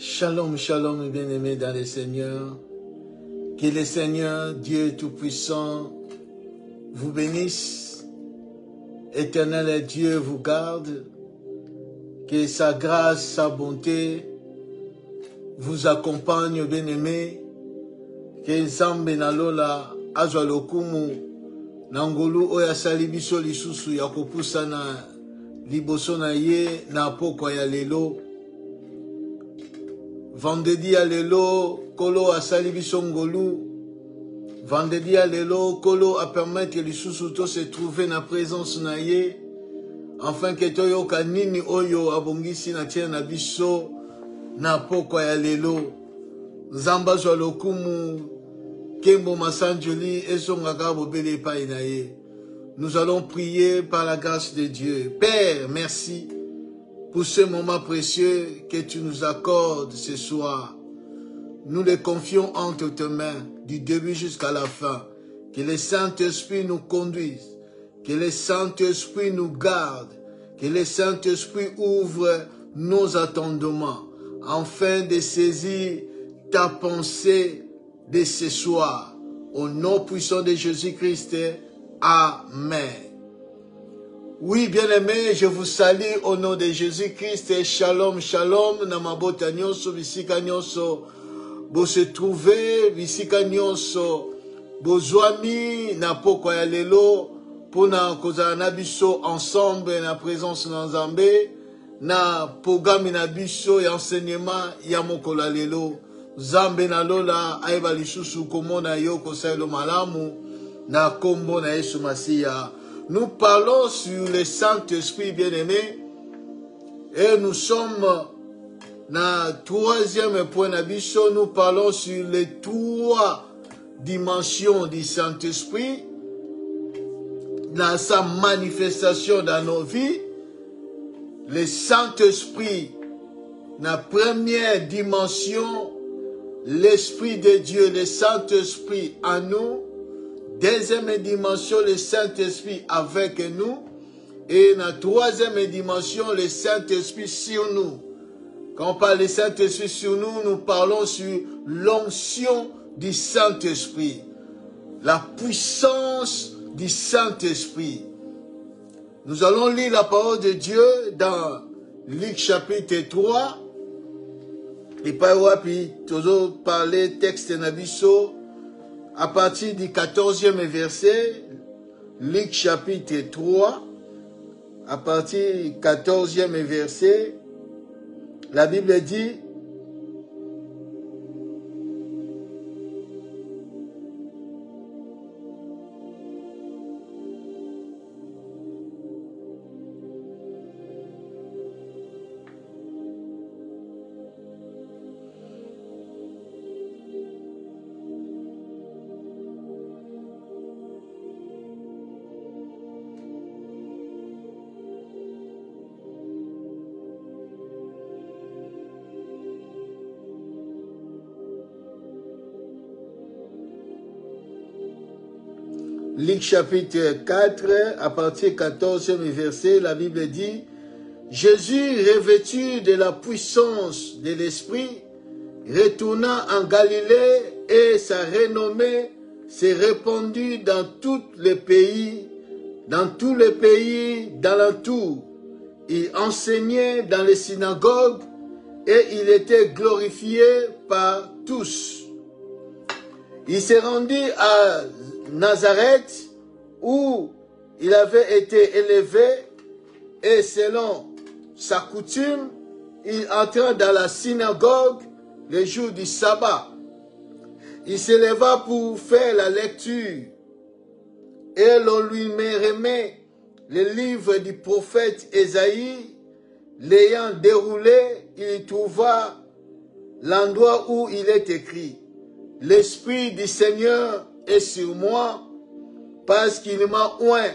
Shalom, shalom, bien-aimés dans le Seigneur. Que le Seigneur, Dieu Tout-Puissant, vous bénisse. Éternel Dieu vous garde. Que sa grâce, sa bonté vous accompagne, bien-aimés. Que Nzambe nalola azwa lokumu na ngolu oyo asali biso lisusu ya kopusa na liboso na ye na pokwa ya lelo. Vendredi à lelo, Kolo a sali biso ngolu. Vendredi à lelo, Kolo a permettre lisusu to se trouver na présence na ye. Afin que toyo kanini oyo abongisi na tia na biso na pokwa ya lelo. Zamba zwa lokumu, Kembo Masanjoli et son agabo bele painaye. Nous allons prier par la grâce de Dieu. Père, merci pour ce moment précieux que tu nous accordes ce soir. Nous les confions entre tes mains, du début jusqu'à la fin. Que le Saint-Esprit nous conduise, que le Saint-Esprit nous garde, que le Saint-Esprit ouvre nos attendements, afin de saisir ta pensée de ce soir. Au nom puissant de Jésus-Christ, Amen. Oui, bien-aimés, je vous salue au nom de Jésus-Christ. Shalom, shalom. Namabota nyonso, bisika nyonso. Bo se trouver, bisika nyonso. Bozwami, na pokwa ya lelo. Pona kozala na biso ensemble, na présence na Nzambe. Na programme na biso ya enseignement ya mokolo lelo. Nzambe na lola, aiba lisusu komona yo kosailo malamu. Na kombo na Yesu Masiya. Nous parlons sur le Saint-Esprit bien-aimé et nous sommes dans le troisième point d'abisso. Nous parlons sur les trois dimensions du Saint-Esprit dans sa manifestation dans nos vies. Le Saint-Esprit, la première dimension, l'Esprit de Dieu, le Saint-Esprit en nous. Deuxième dimension, le Saint-Esprit avec nous. Et la troisième dimension, le Saint-Esprit sur nous. Quand on parle du Saint-Esprit sur nous, nous parlons sur l'onction du Saint-Esprit. La puissance du Saint-Esprit. Nous allons lire la parole de Dieu dans Luc chapitre 3. Et par puis, toujours parler texte Nabiso. À partir du 14e verset, Luc chapitre 3, à partir du 14e verset, la Bible dit, Luc chapitre 4, à partir du 14e verset, la Bible dit, Jésus, revêtu de la puissance de l'Esprit, retourna en Galilée et sa renommée s'est répandue dans tous les pays d'alentour. Il enseignait dans les synagogues et il était glorifié par tous. Il s'est rendu à Nazareth, où il avait été élevé, et selon sa coutume, il entra dans la synagogue le jour du sabbat. Il se leva pour faire la lecture, et l'on lui remet le livre du prophète Ésaïe. L'ayant déroulé, il trouva l'endroit où il est écrit, « L'Esprit du Seigneur est sur moi, parce qu'il m'a oint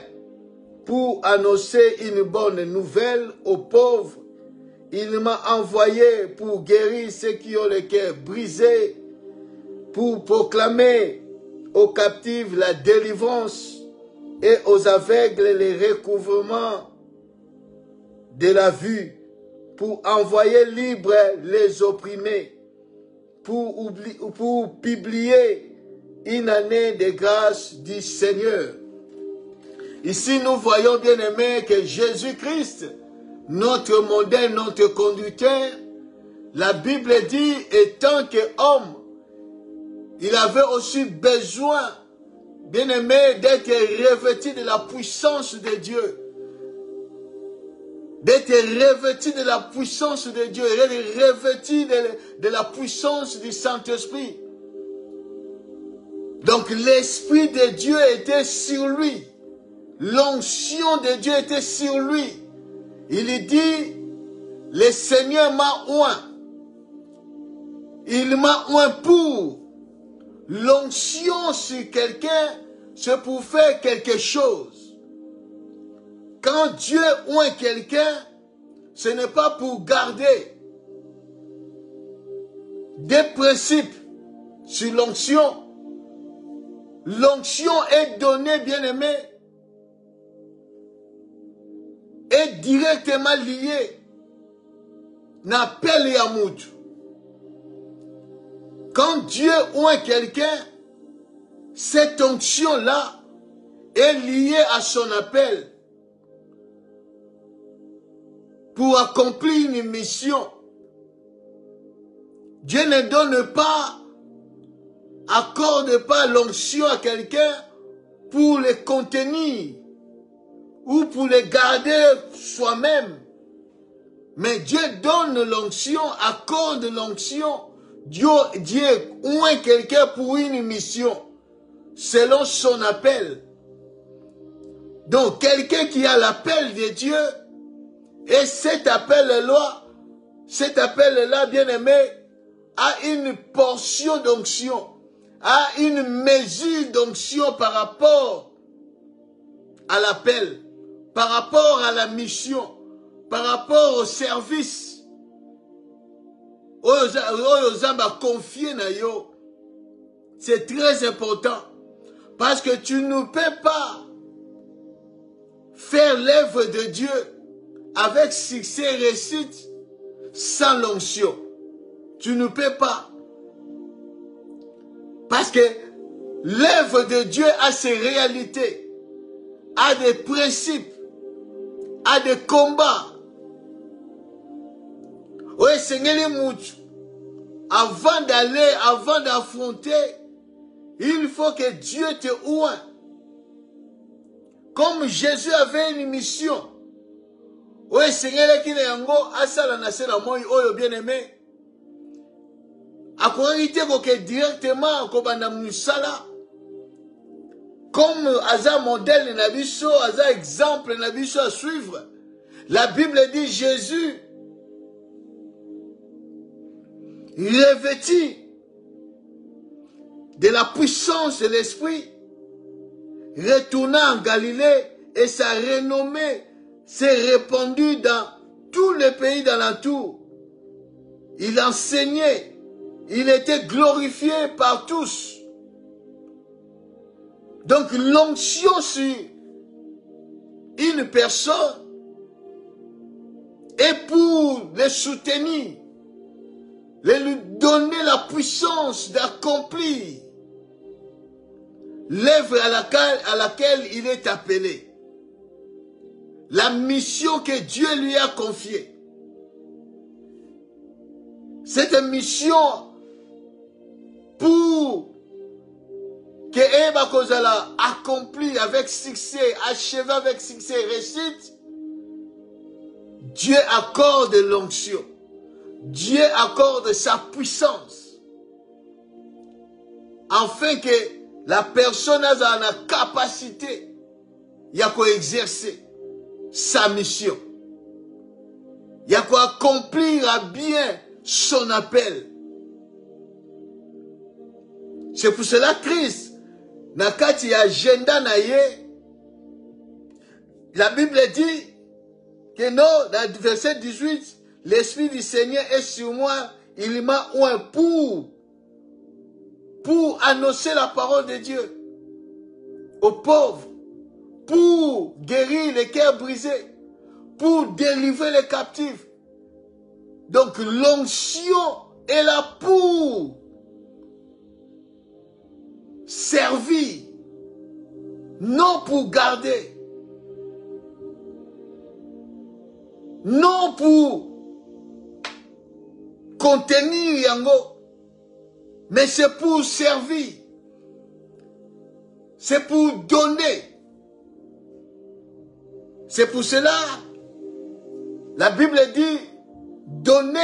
pour annoncer une bonne nouvelle aux pauvres. Il m'a envoyé pour guérir ceux qui ont le cœur brisé, pour proclamer aux captifs la délivrance et aux aveugles le recouvrement de la vue, pour envoyer libre les opprimés, pour publier une année de grâce du Seigneur. Ici, nous voyons, bien aimés, que Jésus-Christ, notre modèle, notre conducteur, la Bible dit, étant qu'homme, il avait aussi besoin, bien aimé, d'être revêtu de la puissance de Dieu. D'être revêtu de la puissance de Dieu, d'être revêtu de la puissance du Saint-Esprit. Donc l'Esprit de Dieu était sur lui. L'onction de Dieu était sur lui. Il dit, le Seigneur m'a oint. Il m'a oint pour. L'onction sur quelqu'un, c'est pour faire quelque chose. Quand Dieu oint quelqu'un, ce n'est pas pour garder des principes sur l'onction. L'onction est donnée, bien aimé, est directement liée. N'appelle Yamoud. Quand Dieu oint quelqu'un, cette onction-là est liée à son appel pour accomplir une mission. Dieu ne donne pas, accorde pas l'onction à quelqu'un pour le contenir ou pour le garder soi-même. Mais Dieu donne l'onction, accorde l'onction. Dieu oint quelqu'un pour une mission, selon son appel. Donc, quelqu'un qui a l'appel de Dieu, et cet appel-là, bien aimé, a une portion d'onction, a une mesure d'onction par rapport à l'appel, par rapport à la mission, par rapport au service. C'est très important. Parce que tu ne peux pas faire l'œuvre de Dieu avec succès et réussite sans l'onction. Tu ne peux pas. Parce que l'œuvre de Dieu a ses réalités, a des principes, a des combats. Oui, Seigneur, avant d'aller, avant d'affronter, il faut que Dieu te oint. Comme Jésus avait une mission. Oui, Seigneur, qui est yango, asala na sela moi, oyo bien aimé. Akoyite koke directement kobanda musala. Comme aza modèle na biso, aza exemple na biso à suivre. La Bible dit Jésus revêtu de la puissance de l'Esprit, retourna en Galilée et sa renommée s'est répandue dans tous les pays d'alentour. Il enseignait, il était glorifié par tous. Donc l'onction sur une personne est pour le soutenir, lui donner la puissance d'accomplir l'œuvre à laquelle il est appelé. La mission que Dieu lui a confiée. Cette mission pour que Eba Kozala accomplit avec succès, achevé avec succès et réussite, Dieu accorde l'onction. Dieu accorde sa puissance. Afin que la personne a la capacité d'exercer sa mission. Il y a quoi accomplir à bien son appel. C'est pour cela que Christ, dans le agenda, la Bible dit que non, dans le verset 18, l'Esprit du Seigneur est sur moi, il m'a oint pour annoncer la parole de Dieu aux pauvres, pour guérir les cœurs brisés, pour délivrer les captifs, Donc l'onction est là pour servir, non pour garder, non pour contenir yango, mais c'est pour servir, c'est pour donner. C'est pour cela, la Bible dit, donnez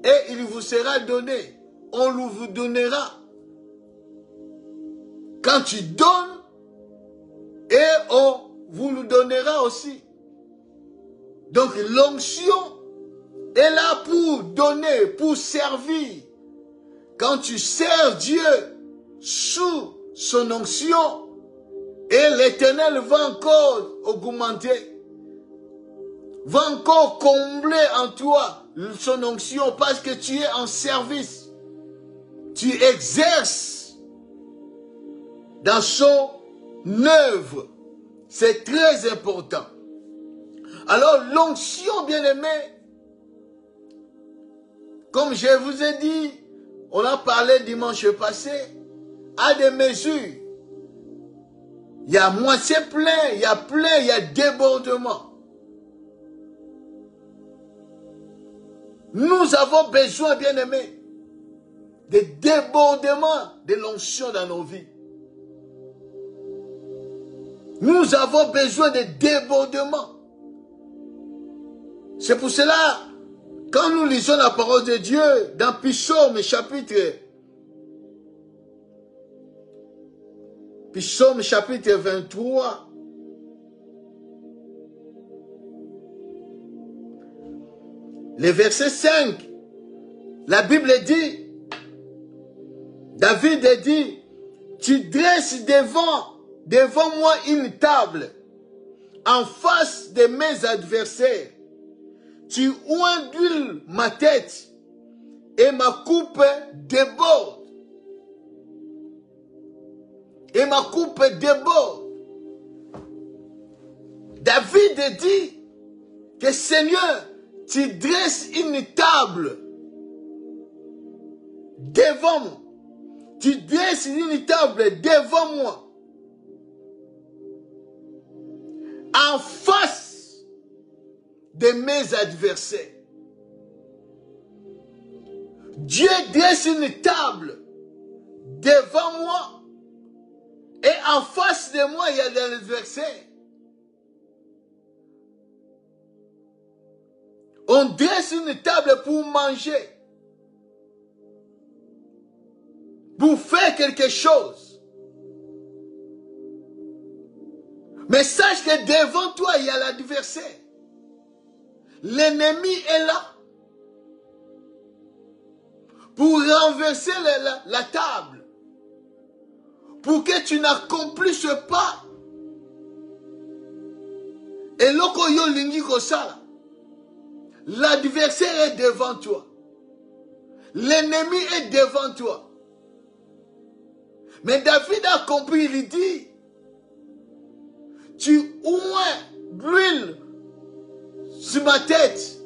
et il vous sera donné, on vous donnera. Quand tu donnes, et on vous le donnera aussi. Donc l'onction est là pour donner, pour servir. Quand tu sers Dieu sous son onction, et l'Éternel va encore augmenter, va encore combler en toi son onction parce que tu es en service. Tu exerces dans son œuvre. C'est très important. Alors l'onction, bien-aimé, comme je vous ai dit, on a parlé dimanche passé, à des mesures. Il y a moitié plein, il y a plein, il y a débordement. Nous avons besoin, bien-aimés, de débordement de l'onction dans nos vies. Nous avons besoin de débordement. C'est pour cela, quand nous lisons la parole de Dieu dans Psaume chapitre 23, le verset 5, la Bible dit, David dit, tu dresses devant moi une table en face de mes adversaires. Tu oins d'huile ma tête et ma coupe déborde. Et ma coupe déborde. David dit que Seigneur, tu dresses une table devant moi. Tu dresses une table devant moi. En face de mes adversaires. Dieu dresse une table devant moi et en face de moi il y a des adversaires. On dresse une table pour manger, pour faire quelque chose. Mais sache que devant toi, il y a l'adversaire. L'ennemi est là pour renverser la table, pour que tu n'accomplisses pas. Et loko yo lingi kosala. L'adversaire est devant toi. L'ennemi est devant toi. Mais David a compris, il dit, tu oins l'huile sur ma tête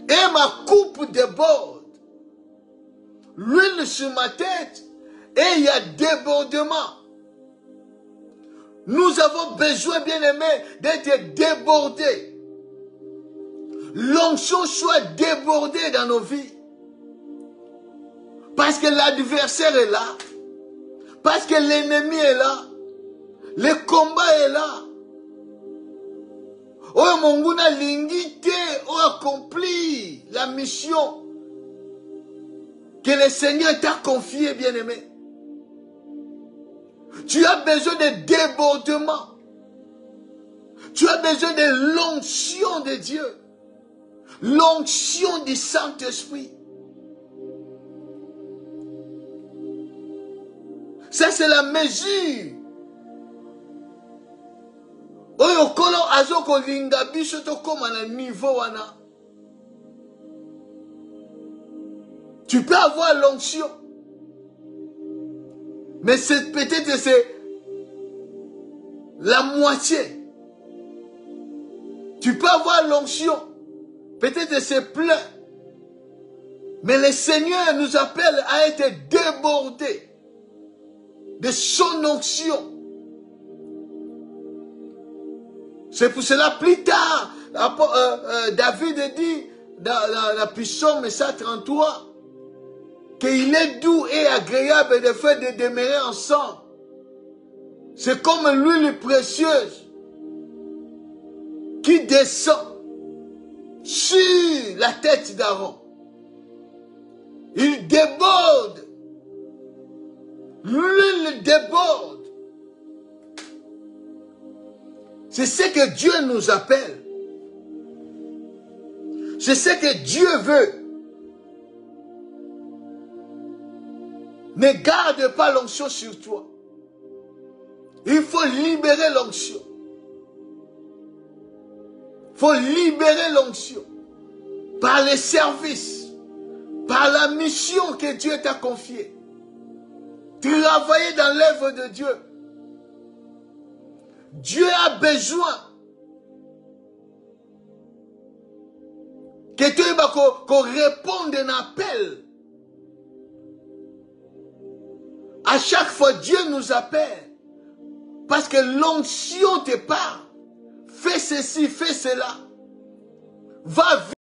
et ma coupe déborde. L'huile sur ma tête et il y a débordement. Nous avons besoin, bien-aimés, d'être débordés. L'onction soit débordée dans nos vies. Parce que l'adversaire est là. Parce que l'ennemi est là. Le combat est là. Oh mon a l'ingité, oh accompli la mission que le Seigneur t'a confiée, bien-aimé. Tu as besoin de débordement. Tu as besoin de l'onction de Dieu. L'onction du Saint-Esprit. Ça, c'est la mesure. Oyo kolo azoko linga biso to koma na niveau wana. Tu peux avoir l'onction. Mais peut-être c'est la moitié. Tu peux avoir l'onction. Peut-être c'est plein. Mais le Seigneur nous appelle à être débordés de son onction. C'est pour cela, plus tard, David dit dans la Psaume 133 qu'il est doux et agréable de faire de demeurer ensemble. C'est comme l'huile précieuse qui descend sur la tête d'Aaron. Il déborde. L'huile déborde. C'est ce que Dieu nous appelle. C'est ce que Dieu veut. Ne garde pas l'onction sur toi. Il faut libérer l'onction. Il faut libérer l'onction. Par les services. Par la mission que Dieu t'a confiée. Travailler dans l'œuvre de Dieu. Dieu a besoin que tu qu'on réponde à un appel. À chaque fois, Dieu nous appelle. Parce que l'onction te parle. Fais ceci, fais cela. Va vite.